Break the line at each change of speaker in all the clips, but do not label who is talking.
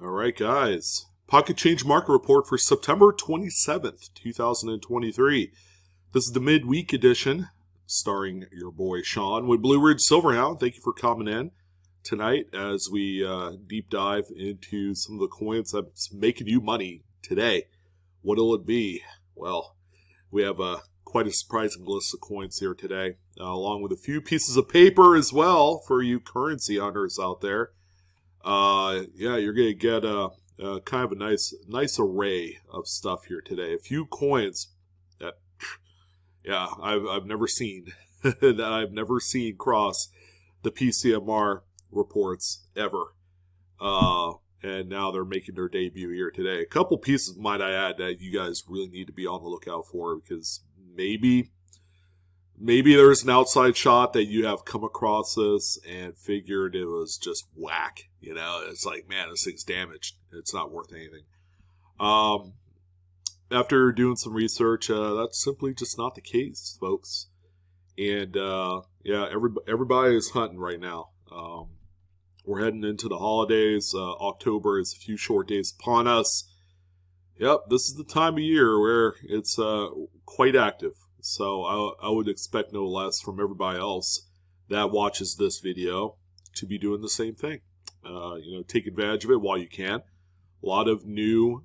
All right, guys. Pocket Change Market Report for September 27th, 2023. This is the midweek edition, starring your boy Sean with BlueRidgeSilverhound. Thank you for coming in tonight as we deep dive into some of the coins that's making you money today. What'll it be? Well, we have quite a surprising list of coins here today, along with a few pieces of paper as well for you currency hunters out there. You're going to get kind of a nice array of stuff here today. A few coins that, I've never seen, that I've never seen cross the PCMR reports ever. And now they're making their debut here today. A couple pieces, might I add, that you guys really need to be on the lookout for, because maybe there's an outside shot that you have come across this and figured it was just whack. You know, it's like, man, this thing's damaged. It's not worth anything. After doing some research, that's simply just not the case, folks. And everybody is hunting right now. We're heading into the holidays. October is a few short days upon us. Yep, this is the time of year where it's quite active. So I would expect no less from everybody else that watches this video to be doing the same thing. Take advantage of it while you can. A lot of new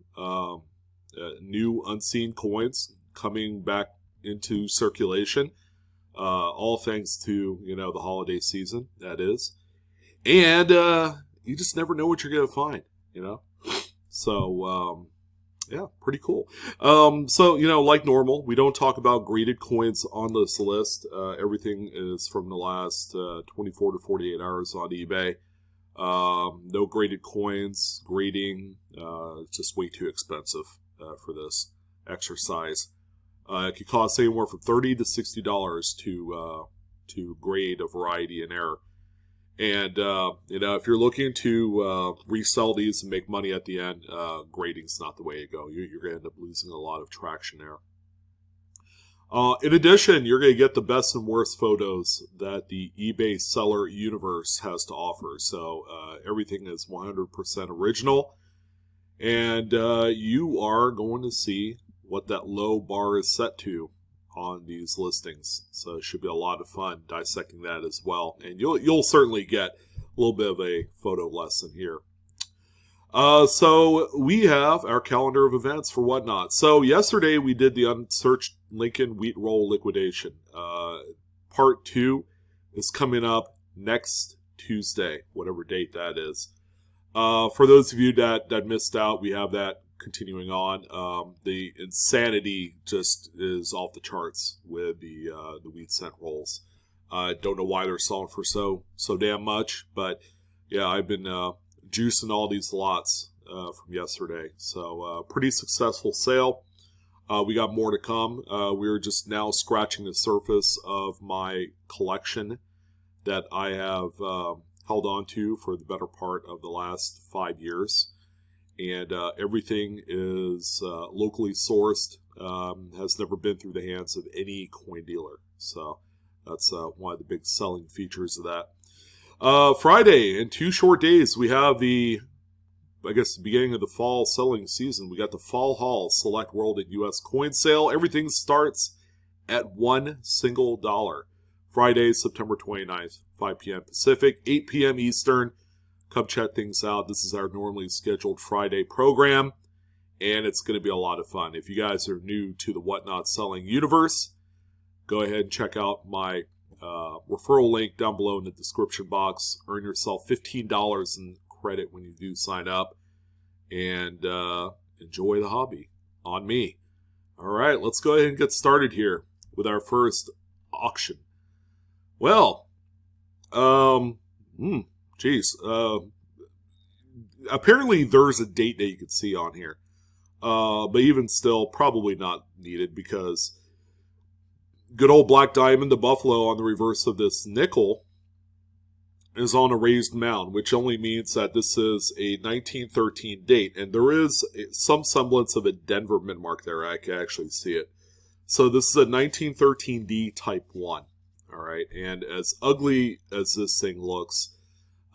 unseen coins coming back into circulation. All thanks to, the holiday season, that is. And you just never know what you're going to find, So, pretty cool. Like normal, we don't talk about graded coins on this list. Everything is from the last 24 to 48 hours on eBay. No graded coins. Grading, it's just way too expensive for this exercise. It could cost anywhere from $30 to $60 to grade a variety in error. And, if you're looking to resell these and make money at the end, grading's not the way to go. You're going to end up losing a lot of traction there. In addition, you're going to get the best and worst photos that the eBay seller universe has to offer. So everything is 100% original. And you are going to see what that low bar is set to on these listings. So it should be a lot of fun dissecting that as well. And you'll certainly get a little bit of a photo lesson here. So we have our calendar of events for Whatnot. So yesterday we did the unsearched Lincoln wheat roll liquidation. Part 2 is coming up next Tuesday, whatever date that is. For those of you that missed out, we have that continuing on. The insanity just is off the charts with the wheat cent rolls. I don't know why they're selling for so damn much, but yeah, I've been juicing all these lots from yesterday. So pretty successful sale. We got more to come. We're just now scratching the surface of my collection that I have held on to for the better part of the last 5 years. And everything is locally sourced, has never been through the hands of any coin dealer. So that's one of the big selling features of that. Friday, in 2 short days, we have the beginning of the fall selling season. We got the Fall Haul Select World and U.S. coin sale. Everything starts at $1 single. Friday, September 29th, 5 p.m. Pacific, 8 p.m. Eastern. Come check things out. This is our normally scheduled Friday program, and it's going to be a lot of fun. If you guys are new to the Whatnot Selling universe, go ahead and check out my referral link down below in the description box. Earn yourself $15 in credit when you do sign up, and enjoy the hobby on me. All right, let's go ahead and get started here with our first auction. Well, apparently there's a date that you could see on here. But even still, probably not needed, because good old Black Diamond, the Buffalo on the reverse of this nickel, is on a raised mound, which only means that this is a 1913 date. And there is some semblance of a Denver mint mark there. I can actually see it. So this is a 1913D Type 1. All right. And as ugly as this thing looks,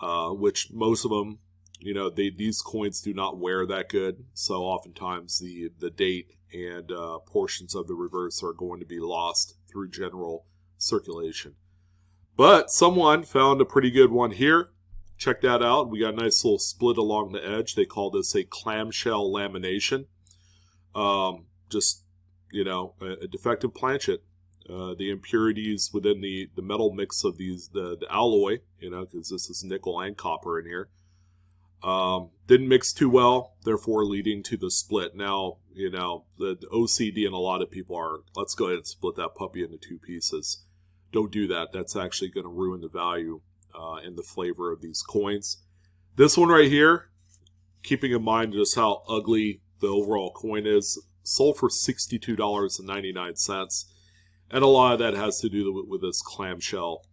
which most of them, these coins do not wear that good, so oftentimes the date and portions of the reverse are going to be lost through general circulation. But someone found a pretty good one here. Check that out. We got a nice little split along the edge. They call this a clamshell lamination. A defective planchet. The impurities within the metal mix of the alloy, because this is nickel and copper in here, didn't mix too well, therefore leading to the split. Now, the OCD in a lot of people are, let's go ahead and split that puppy into two pieces. Don't do that. That's actually going to ruin the value and the flavor of these coins. This one right here, keeping in mind just how ugly the overall coin is, sold for $62.99. And a lot of that has to do with this clamshell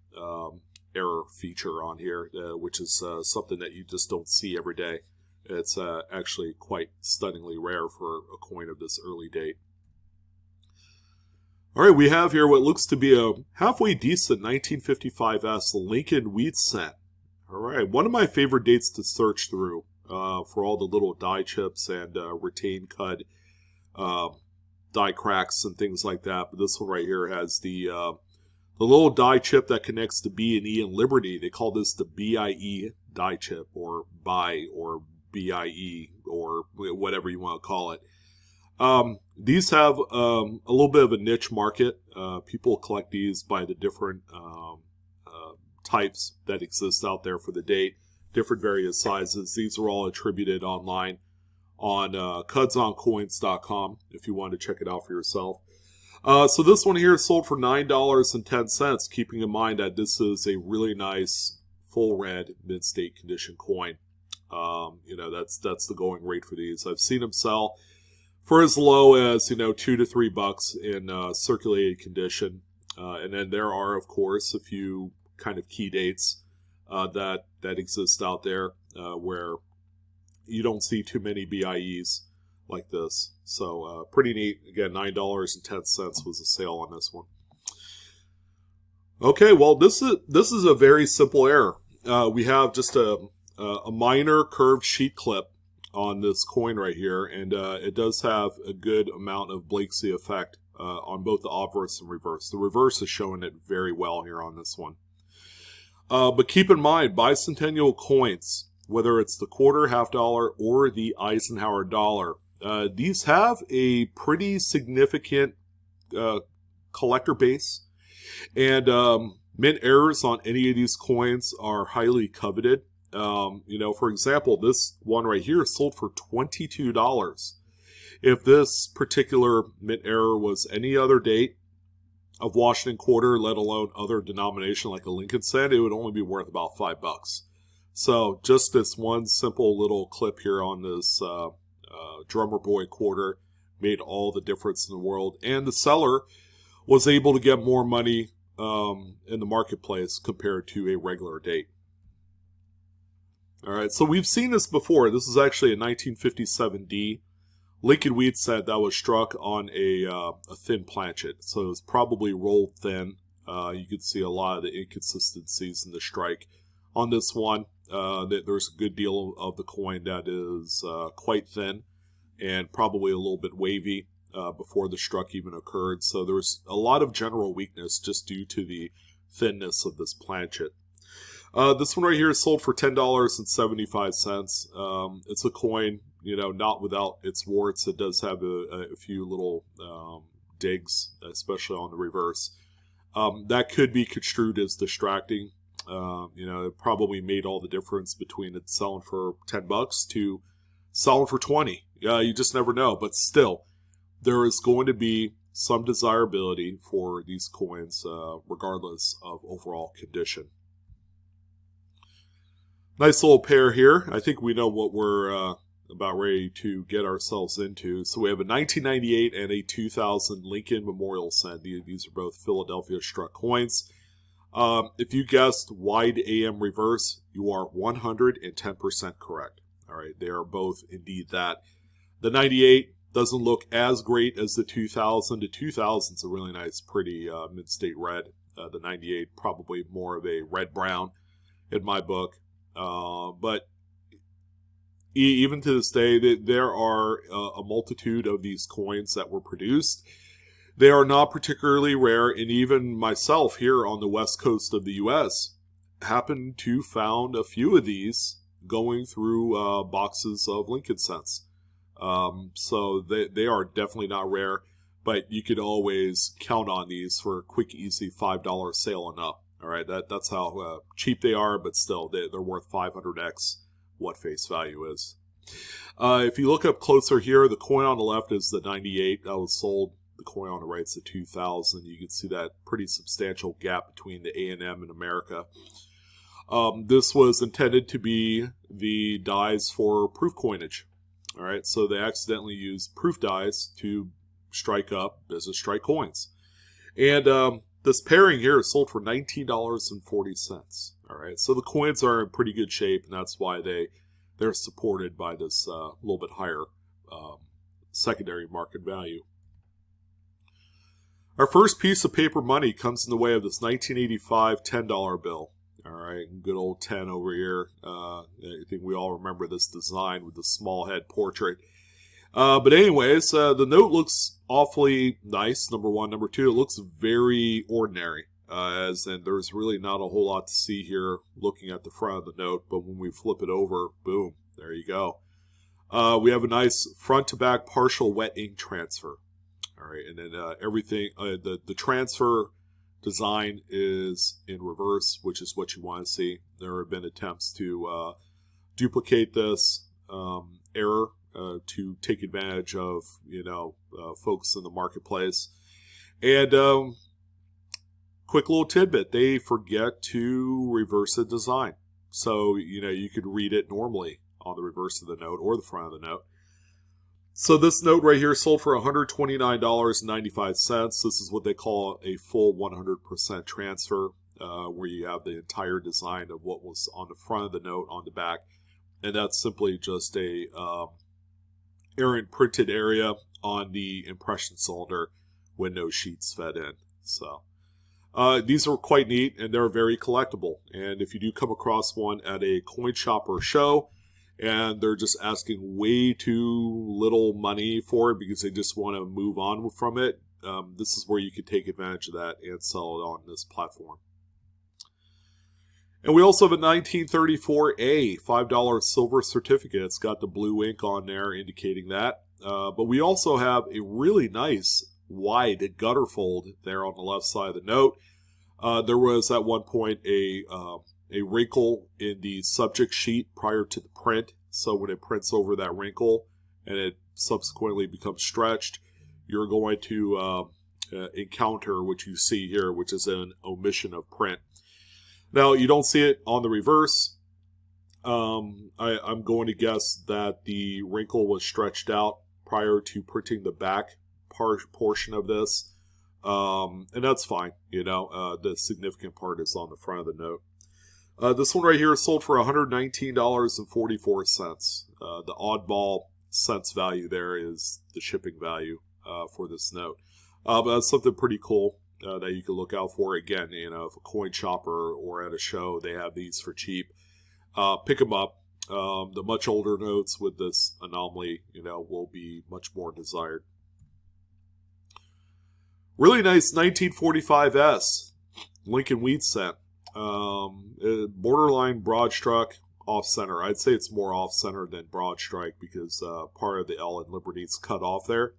error feature on here, which is something that you just don't see every day. It's actually quite stunningly rare for a coin of this early date. All right, we have here what looks to be a halfway decent 1955S Lincoln wheat cent. All right, one of my favorite dates to search through for all the little die chips and retain cut die cracks and things like that. But this one right here has the little die chip that connects to B and E and Liberty. They call this the BIE die chip, or BI, or BIE, or whatever you want to call it. These have a little bit of a niche market. People collect these by the different types that exist out there for the date, different various sizes. These are all attributed online on cudsoncoins.com if you want to check it out for yourself. So this one here is sold for $9.10, keeping in mind that this is a really nice full red mid-state condition coin. That's the going rate for these. I've seen them sell for as low as $2 to $3 in circulated condition, and then there are, of course, a few kind of key dates that exist out there where you don't see too many BIEs like this. So pretty neat. Again, $9.10 was the sale on this one. Okay, well, this is a very simple error. We have just a minor curved sheet clip on this coin right here, and it does have a good amount of Blakeslee effect on both the obverse and reverse. The reverse is showing it very well here on this one. But keep in mind, bicentennial coins, whether it's the quarter, half dollar, or the Eisenhower dollar, these have a pretty significant collector base, and mint errors on any of these coins are highly coveted. For example, this one right here sold for $22. If this particular mint error was any other date of Washington quarter, let alone other denomination like a Lincoln cent, it would only be worth about $5. So just this one simple little clip here on this Drummer Boy quarter made all the difference in the world. And the seller was able to get more money in the marketplace compared to a regular date. All right, so we've seen this before. This is actually a 1957D Lincoln wheat cent that was struck on a thin planchet. So it was probably rolled thin. You could see a lot of the inconsistencies in the strike on this one. There's a good deal of the coin that is quite thin and probably a little bit wavy before the struck even occurred. So there's a lot of general weakness just due to the thinness of this planchet. This one right here is sold for $10.75. It's a coin, not without its warts. It does have a few little digs, especially on the reverse. That could be construed as distracting. It probably made all the difference between it selling for $10 to selling for $20. You just never know. But still, there is going to be some desirability for these coins, regardless of overall condition. Nice little pair here. I think we know what we're about ready to get ourselves into. So we have a 1998 and a 2000 Lincoln Memorial cent. These are both Philadelphia struck coins. If you guessed wide AM reverse, you are 110% correct. All right, they are both indeed that. The 98 doesn't look as great as the 2000. The 2000 is a really nice, pretty mid-state red. The 98 probably more of a red-brown in my book. But even to this day, there are a multitude of these coins that were produced. They are not particularly rare, and even myself here on the west coast of the U.S. happened to found a few of these going through boxes of Lincoln cents. So they are definitely not rare, but you could always count on these for a quick, easy $5 sale and up. All right, that's how cheap they are, but still, they're worth 500x what face value is. If you look up closer here, the coin on the left is the 98 that was sold. The coin on the right is the 2000. You can see that pretty substantial gap between the A&M and America. This was intended to be the dies for proof coinage. All right, so they accidentally used proof dies to strike up business strike coins. And this pairing here is sold for $19.40. All right, so the coins are in pretty good shape, and that's why they're supported by this little bit higher secondary market value. Our first piece of paper money comes in the way of this 1985 $10 bill. All right, good old 10 over here. I think we all remember this design with the small head portrait. But anyways, the note looks awfully nice, number one. Number two, it looks very ordinary, as in there's really not a whole lot to see here looking at the front of the note. But when we flip it over, boom, there you go. We have a nice front-to-back partial wet ink transfer. All right, and then everything, the transfer design is in reverse, which is what you want to see. There have been attempts to duplicate this error to take advantage of, folks in the marketplace. And quick little tidbit, they forget to reverse the design. So, you could read it normally on the reverse of the note or the front of the note. So this note right here sold for $129.95. This is what they call a full 100% transfer, where you have the entire design of what was on the front of the note on the back. And that's simply just a errant printed area on the impression cylinder when no sheets fed in. So these are quite neat, and they're very collectible. And if you do come across one at a coin shop or show, and they're just asking way too little money for it because they just want to move on from it, this is where you can take advantage of that and sell it on this platform. And we also have a 1934A $5 silver certificate. It's got the blue ink on there indicating that. But we also have a really nice wide gutter fold there on the left side of the note. There was at one point a wrinkle in the subject sheet prior to the print. So when it prints over that wrinkle and it subsequently becomes stretched, you're going to encounter what you see here, which is an omission of print. Now, you don't see it on the reverse. I'm going to guess that the wrinkle was stretched out prior to printing the back portion of this. And that's fine. The significant part is on the front of the note. This one right here is sold for $119.44. The oddball cents value there is the shipping value for this note. But that's something pretty cool that you can look out for. Again, if a coin shopper or at a show, they have these for cheap. Pick them up. The much older notes with this anomaly, will be much more desired. Really nice 1945S Lincoln Wheat cent. Borderline broad struck, off center. I'd say it's more off center than broad strike because part of the L in Liberty's cut off there.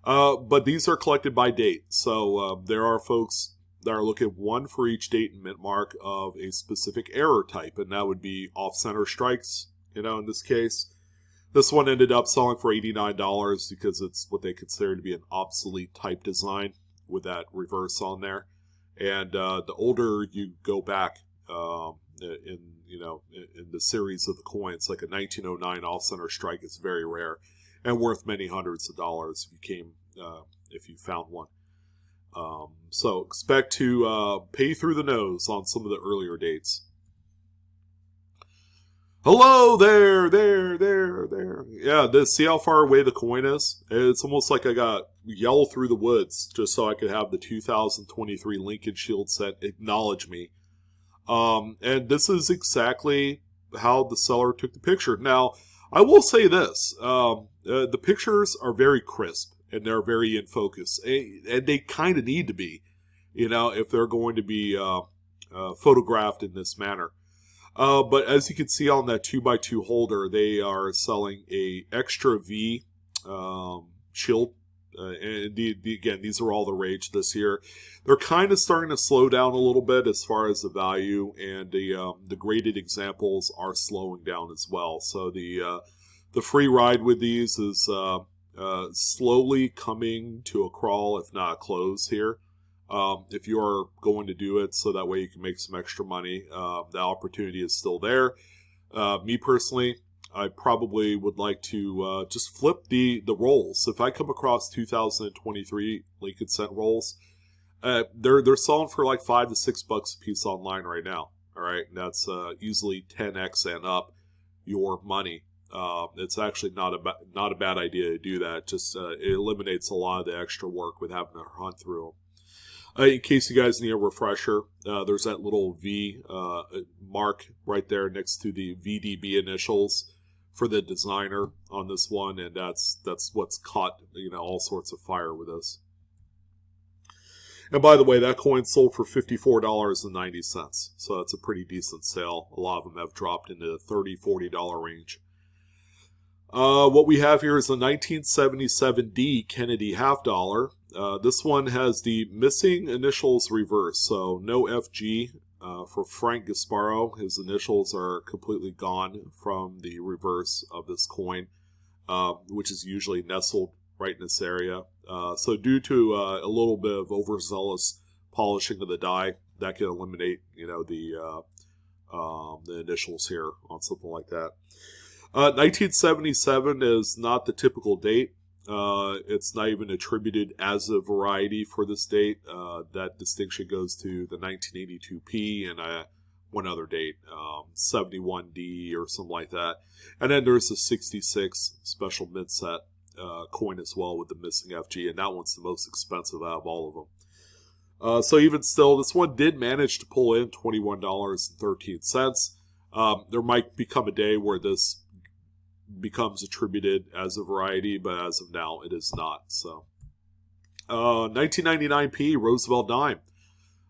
But these are collected by date. So there are folks that are looking at one for each date and mint mark of a specific error type, and that would be off center strikes, in this case. This one ended up selling for $89 because it's what they consider to be an obsolete type design with that reverse on there. And the older you go back in the series of the coins, like a 1909 off-center strike is very rare and worth many hundreds of dollars if you found one. So expect to pay through the nose on some of the earlier dates. Hello there. Yeah, see how far away the coin is? It's almost like I got yell through the woods just so I could have the 2023 Lincoln Shield set acknowledge me. And this is exactly how the seller took the picture. Now, I will say this. The pictures are very crisp, and they're very in focus. And they kind of need to be, if they're going to be photographed in this manner. But as you can see on that 2x2 holder, they are selling a extra V shield. And again, these are all the rage this year. They're kind of starting to slow down a little bit as far as the value, and the graded examples are slowing down as well. So the free ride with these is slowly coming to a crawl, if not a close here. If you are going to do it, so that way you can make some extra money, the opportunity is still there. Me personally, I probably would like to just flip the rolls. If I come across 2023 Lincoln Cent rolls, they're selling for like $5 to $6 a piece online right now. All right, and that's easily 10x and up your money. It's actually not a bad idea to do that. Just it eliminates a lot of the extra work with having to hunt through them. In case you guys need a refresher, there's that little V mark right there next to the VDB initials for the designer on this one, and that's what's caught all sorts of fire with this. And by the way, that coin sold for $54.90, so that's a pretty decent sale. A lot of them have dropped into the $30, $40 range. What we have here is the 1977D Kennedy half dollar. This one has the missing initials reversed, so no FG. For Frank Gasparo, his initials are completely gone from the reverse of this coin, which is usually nestled right in this area. So due to a little bit of overzealous polishing of the die, that can eliminate the initials here on something like that. 1977 is not the typical date. It's not even attributed as a variety for this date. That distinction goes to the 1982P and one other date, 71D or something like that. And then there's the 66 special mid-set coin as well with the missing FG, and that one's the most expensive out of all of them. So even still, this one did manage to pull in $21.13. There might become a day where this becomes attributed as a variety, but as of now it is not. So 1999P Roosevelt dime,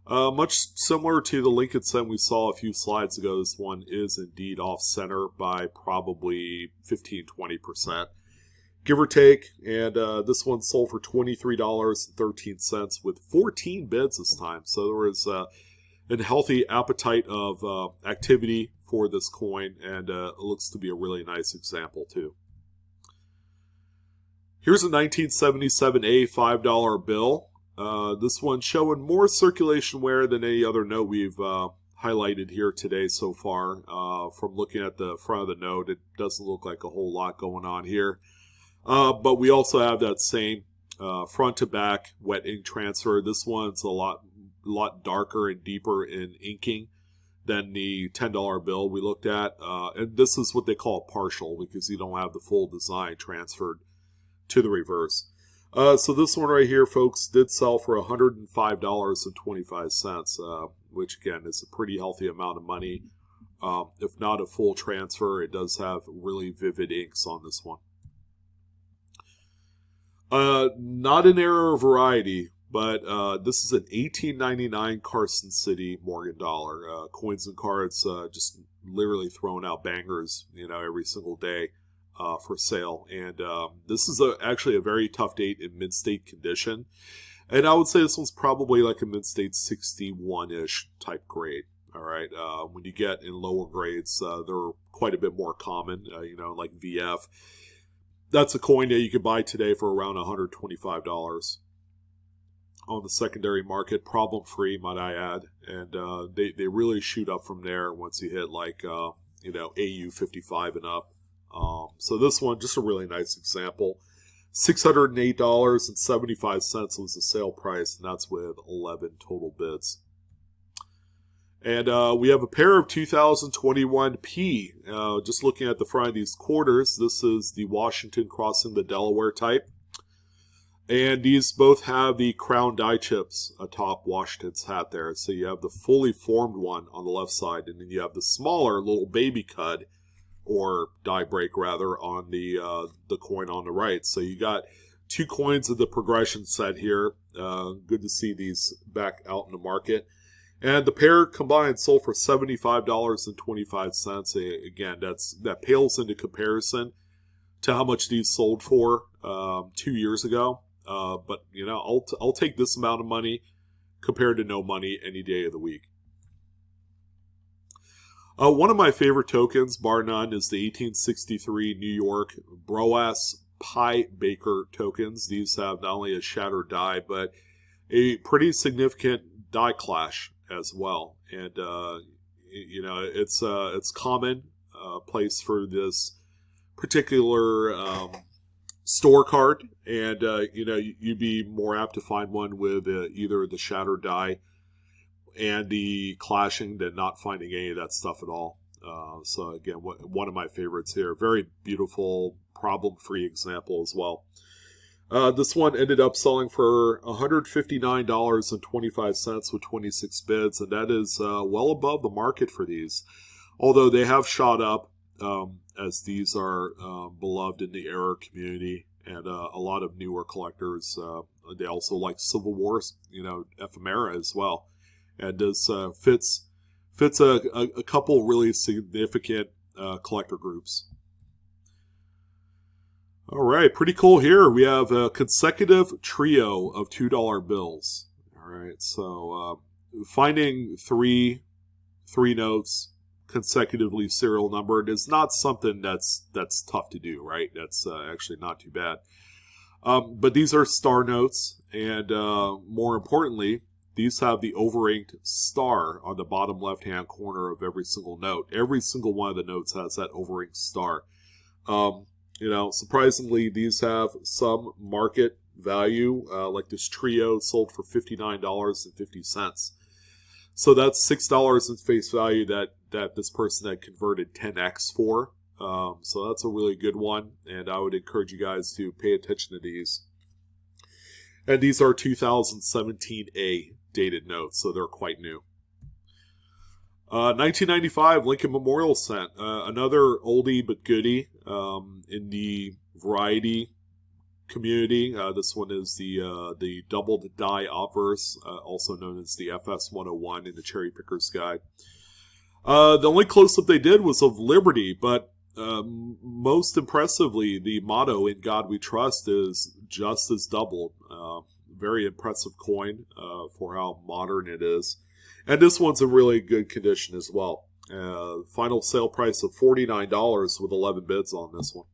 much similar to the Lincoln Cent we saw a few slides ago. This one is indeed off center by probably 15-20%, give or take, and this one sold for $23.13 with 14 bids this time. So there was a healthy appetite of activity for this coin, and it looks to be a really nice example too. Here's a 1977A $5 bill. This one showing more circulation wear than any other note we've highlighted here today so far. From looking at the front of the note, it doesn't look like a whole lot going on here. But we also have that same front to back wet ink transfer. This one's a lot darker and deeper in inking than the $10 bill we looked at. And this is what they call partial, because you don't have the full design transferred to the reverse. So this one right here, folks, did sell for $105.25, which again is a pretty healthy amount of money. If not a full transfer, it does have really vivid inks on this one. Not an error variety, but this is an 1899 Carson City Morgan dollar. Coins and cards just literally throwing out bangers, every single day for sale. And this is actually a very tough date in mid-state condition. And I would say this one's probably like a mid-state 61-ish type grade. All right. When you get in lower grades, they're quite a bit more common, like VF. That's a coin that you could buy today for around $125 on the secondary market, problem-free, might I add. And they really shoot up from there once you hit like, AU 55 and up. So this one, just a really nice example. $608.75 was the sale price, and that's with 11 total bids. And we have a pair of 2021P. Just looking at the front of these quarters, this is the Washington crossing the Delaware type. And these both have the crown die chips atop Washington's hat there. So you have the fully formed one on the left side, and then you have the smaller little baby cud or die break rather, on the coin on the right. So you got 2 coins of the progression set here. Good to see these back out in the market. And the pair combined sold for $75.25. Again, that pales into comparison to how much these sold for 2 years ago. But you know, I'll take this amount of money compared to no money any day of the week. One of my favorite tokens, bar none, is the 1863 New York Broas Pie Baker tokens. These have not only a shattered die, but a pretty significant die clash as well. And you know, it's common place for this particular store card, and you know, you'd be more apt to find one with either the shattered die and the clashing than not finding any of that stuff at all. So again, one of my favorites here. Very beautiful, problem-free example as well. This one ended up selling for $159.25 with 26 bids, and that is well above the market for these. Although they have shot up, as these are beloved in the error community, and a lot of newer collectors, they also like Civil War, you know, ephemera as well. And this fits a couple really significant collector groups. All right, pretty cool here. We have a consecutive trio of $2 bills. All right, so finding three notes consecutively serial numbered is not something that's tough to do, right? That's actually not too bad. But these are star notes, and more importantly, these have the over-inked star on the bottom left-hand corner of every single note. Every single one of the notes has that over-inked star. You know, surprisingly, these have some market value. Like this trio sold for $59.50. So that's $6 in face value that this person had converted 10x for. So that's a really good one, and I would encourage you guys to pay attention to these. And these are 2017A dated notes, so they're quite new. 1995 Lincoln Memorial Cent, another oldie but goodie in the variety community. This one is the doubled die obverse, also known as the FS 101 in the Cherry Picker's Guide. The only close-up they did was of Liberty, but most impressively, the motto "In God We Trust" is just as doubled. Very impressive coin for how modern it is. And this one's in really good condition as well. Final sale price of $49 with 11 bids on this one.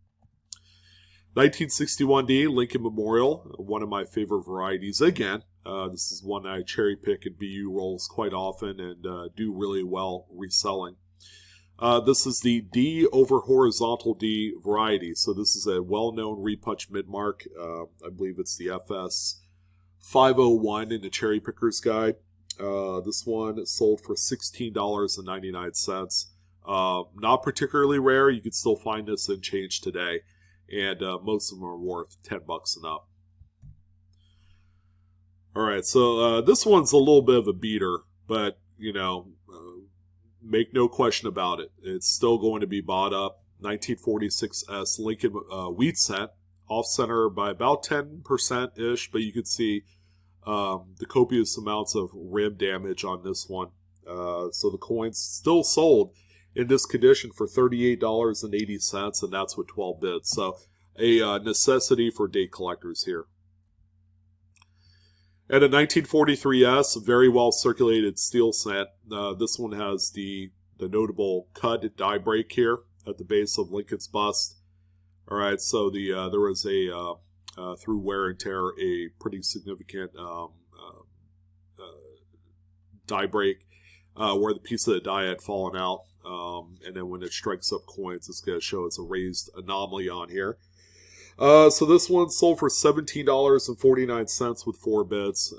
1961D Lincoln Memorial, one of my favorite varieties. Again, this is one I cherry pick in BU rolls quite often and do really well reselling. This is the D over horizontal D variety. So this is a well-known repunch midmark. I believe it's the FS 501 in the Cherry Picker's Guide. This one sold for $16.99. Not particularly rare. You can still find this in change today. And most of them are worth $10 and up. All right, so this one's a little bit of a beater, but, you know, make no question about it. It's still going to be bought up. 1946S Lincoln Wheat Cent, off-center by about 10%-ish, but you can see the copious amounts of rim damage on this one. So the coin's still sold in this condition for $38.80, and that's with 12 bids. So a necessity for day collectors here. And a 1943S, very well circulated steel cent. This one has the notable cut die break here at the base of Lincoln's bust. All right, so there was a through wear and tear a pretty significant die break where the piece of the die had fallen out, and then when it strikes up coins, it's going to show it's a raised anomaly on here. So this one sold for $17.49 with 4 bids.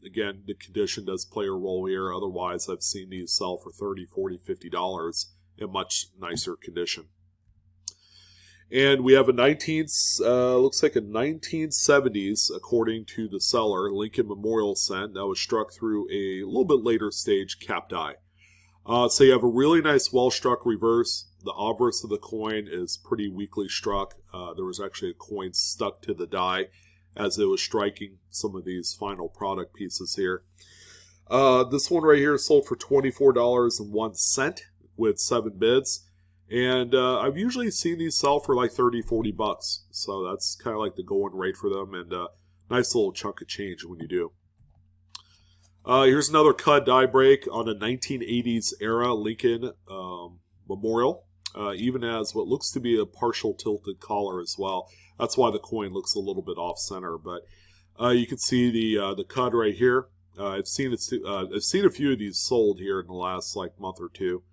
Again, the condition does play a role here. Otherwise, I've seen these sell for $30, $40, $50 in much nicer condition. And we have a looks like a 1970s, according to the seller, Lincoln Memorial Cent that was struck through a little bit later stage cap die. So you have a really nice well-struck reverse. The obverse of the coin is pretty weakly struck. There was actually a coin stuck to the die as it was striking some of these final product pieces here. This one right here sold for $24.01 with 7 bids. And I've usually seen these sell for like 30, 40 bucks. So that's kind of like the going rate for them, and nice little chunk of change when you do. Here's another cut die break on a 1980s era Lincoln Memorial. Even as what looks to be a partial tilted collar as well. That's why the coin looks a little bit off center. But you can see the cut right here. I've seen a few of these sold here in the last like month or two.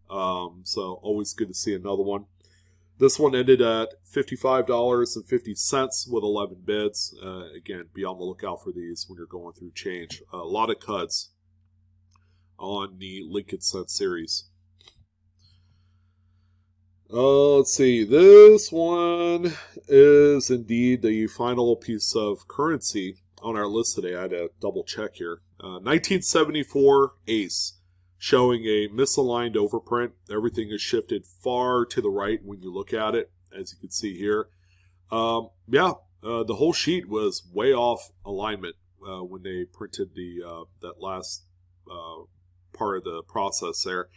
So always good to see another one. This one ended at $55.50 with 11 bids. Again, be on the lookout for these when you're going through change. A lot of cuts on the Lincoln Cent series. Let's see. This one is indeed the final piece of currency on our list today. I had to double check here. 1974 Ace, showing a misaligned overprint. Everything is shifted far to the right when you look at it, as you can see here. The whole sheet was way off alignment when they printed that last part of the process there.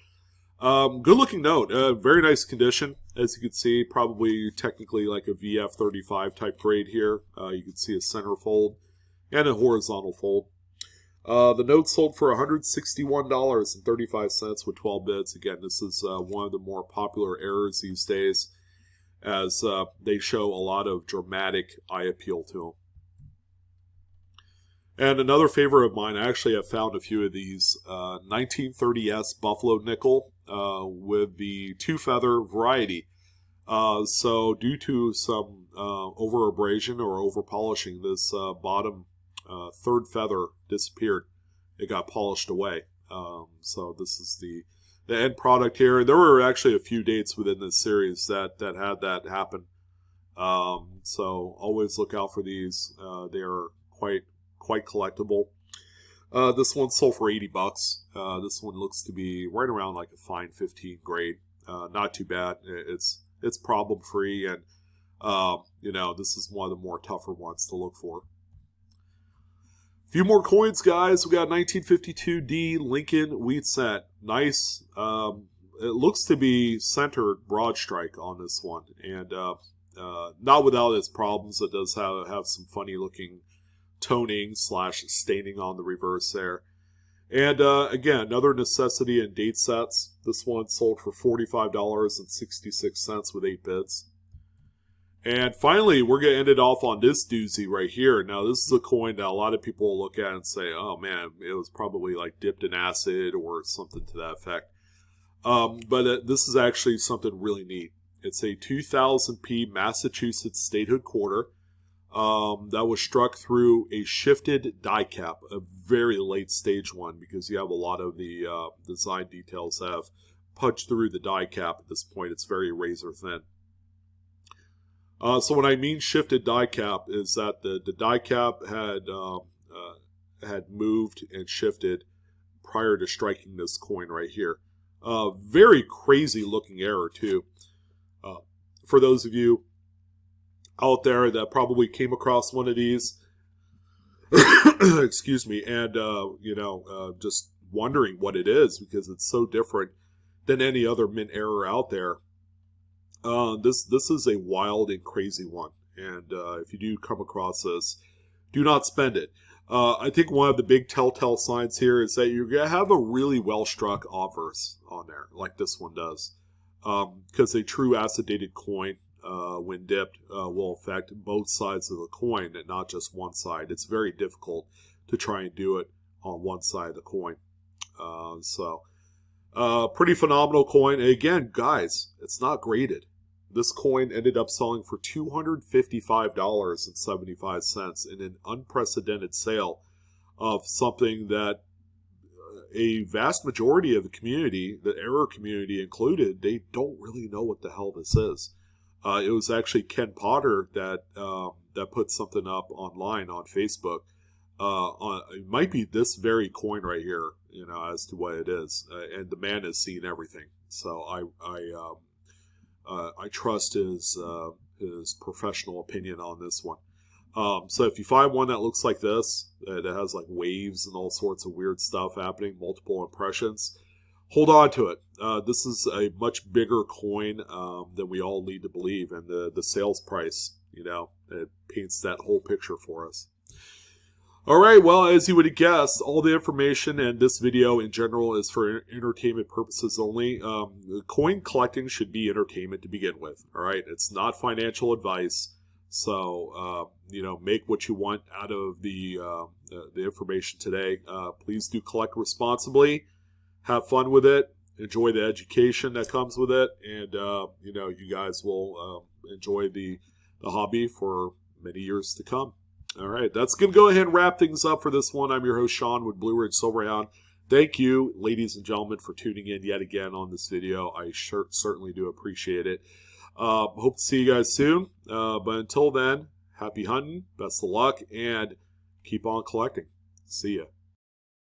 Good looking note. Very nice condition. As you can see, probably technically like a VF35 type grade here. You can see a center fold and a horizontal fold. The note sold for $161.35 with 12 bids. Again, this is one of the more popular errors these days, as they show a lot of dramatic eye appeal to them. And another favorite of mine, I actually have found a few of these, 1930S Buffalo Nickel with the 2-feather variety. So due to some over abrasion or over polishing, this bottom third feather disappeared. It got polished away. So this is the end product here. There were actually a few dates within this series that had that happen. So always look out for these. They are quite collectible. This one sold for 80 bucks. This one looks to be right around like a fine 15 grade. Not too bad. It's problem free, and this is one of the more tougher ones to look for. A few more coins, guys. We got 1952 Lincoln Wheat Cent. Nice. It looks to be centered broad strike on this one, and not without its problems. It does have some funny looking toning / staining on the reverse there. And again, another necessity in date sets. This one sold for $45.66 with 8 bids. And finally, we're going to end it off on this doozy right here. Now, this is a coin that a lot of people will look at and say, oh man, it was probably like dipped in acid or something to that effect. But this is actually something really neat. It's a 2000p Massachusetts statehood quarter. That was struck through a shifted die cap, a very late stage one, because you have a lot of the design details have punched through the die cap at this point. It's very razor thin. So when I mean shifted die cap is that the die cap had moved and shifted prior to striking this coin right here. Very crazy looking error too. For those of you out there that probably came across one of these, excuse me, and just wondering what it is because it's so different than any other mint error out there. This is a wild and crazy one, and if you do come across this, do not spend it. I think one of the big telltale signs here is that you're going to have a really well-struck obverse on there, like this one does, because a true acid-dated coin, when dipped, will affect both sides of the coin and not just one side. It's very difficult to try and do it on one side of the coin. Pretty phenomenal coin. And again, guys, it's not graded. This coin ended up selling for $255.75 in an unprecedented sale of something that a vast majority of the community, the error community included, they don't really know what the hell this is. It was actually Ken Potter that put something up online on Facebook
it might be this very coin right here, as to what it is. And the man has seen everything, so I trust his professional opinion on this one. So if you find one that looks like this, that has like waves and all sorts of weird stuff happening, multiple impressions, hold on to it. This is a much bigger coin than we all need to believe, and the sales price, it paints that whole picture for us. All right, well, as you would have guessed, all the information and this video in general is for entertainment purposes only. Coin collecting should be entertainment to begin with, all right? It's not financial advice, so, make what you want out of the information today. Please do collect responsibly, have fun with it, enjoy the education that comes with it, and, you guys will enjoy the hobby for many years to come. All right, that's going to go ahead and wrap things up for this one. I'm your host, Sean, with BlueRidgeSilverhound. Thank you, ladies and gentlemen, for tuning in yet again on this video. I certainly do appreciate it. Hope to see you guys soon. But until then, happy hunting, best of luck, and keep on collecting. See ya.